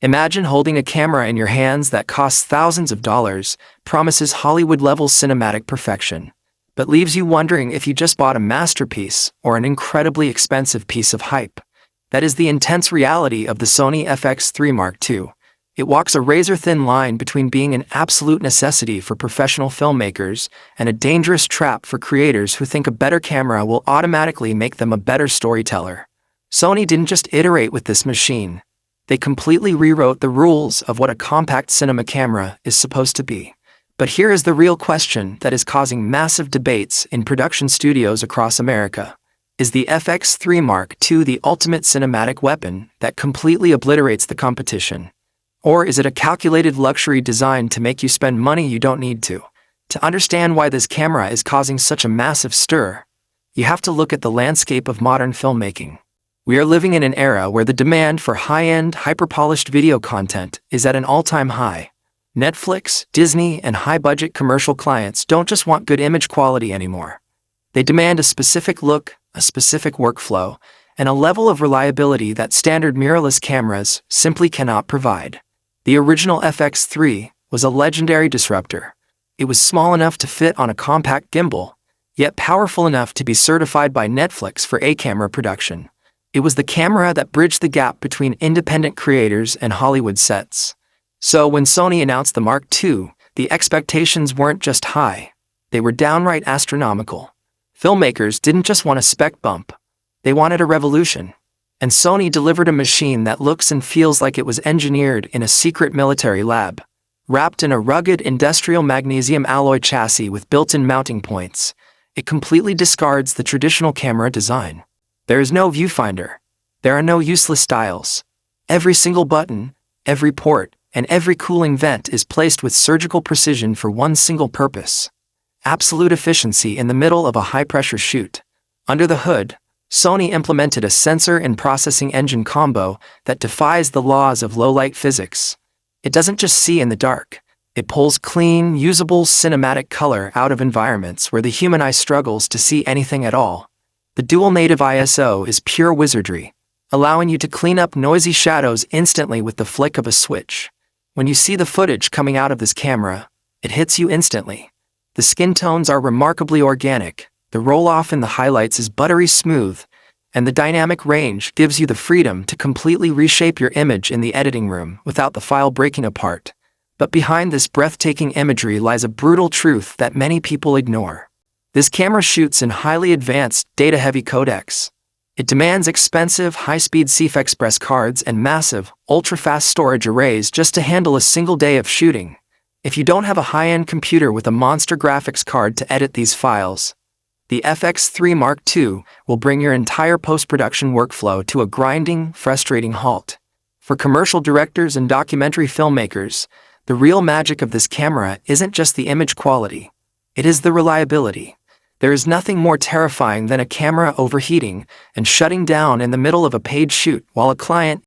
Imagine holding a camera in your hands that costs thousands of dollars, promises Hollywood-level cinematic perfection, but leaves you wondering if you just bought a masterpiece or an incredibly expensive piece of hype. That is the intense reality of the Sony FX3 Mark II. It walks a razor-thin line between being an absolute necessity for professional filmmakers and a dangerous trap for creators who think a better camera will automatically make them a better storyteller. Sony didn't just iterate with this machine. They completely rewrote the rules of what a compact cinema camera is supposed to be. But here is the real question that is causing massive debates in production studios across America. Is the FX3 Mark II the ultimate cinematic weapon that completely obliterates the competition? Or is it a calculated luxury designed to make you spend money you don't need to? To understand why this camera is causing such a massive stir, you have to look at the landscape of modern filmmaking. We are living in an era where the demand for high-end, hyper-polished video content is at an all-time high. Netflix, Disney, and high-budget commercial clients don't just want good image quality anymore. They demand a specific look, a specific workflow, and a level of reliability that standard mirrorless cameras simply cannot provide. The original FX3 was a legendary disruptor. It was small enough to fit on a compact gimbal, yet powerful enough to be certified by Netflix for A-camera production. It was the camera that bridged the gap between independent creators and Hollywood sets. So when Sony announced the Mark II, the expectations weren't just high, they were downright astronomical. Filmmakers didn't just want a spec bump, they wanted a revolution. And Sony delivered a machine that looks and feels like it was engineered in a secret military lab. Wrapped in a rugged industrial magnesium alloy chassis with built-in mounting points, it completely discards the traditional camera design. There is no viewfinder. There are no useless dials. Every single button, every port, and every cooling vent is placed with surgical precision for one single purpose: absolute efficiency in the middle of a high-pressure shoot. Under the hood, Sony implemented a sensor and processing engine combo that defies the laws of low-light physics. It doesn't just see in the dark. It pulls clean, usable cinematic color out of environments where the human eye struggles to see anything at all. The dual native ISO is pure wizardry, allowing you to clean up noisy shadows instantly with the flick of a switch. When you see the footage coming out of this camera, it hits you instantly. The skin tones are remarkably organic. The roll-off in the highlights is buttery smooth, and the dynamic range gives you the freedom to completely reshape your image in the editing room without the file breaking apart. But behind this breathtaking imagery lies a brutal truth that many people ignore. This camera shoots in highly advanced, data-heavy codecs. It demands expensive, high-speed CF Express cards and massive, ultra-fast storage arrays just to handle a single day of shooting. If you don't have a high-end computer with a monster graphics card to edit these files, the FX3 Mark II will bring your entire post-production workflow to a grinding, frustrating halt. For commercial directors and documentary filmmakers, the real magic of this camera isn't just the image quality. It is the reliability. There is nothing more terrifying than a camera overheating and shutting down in the middle of a paid shoot while a client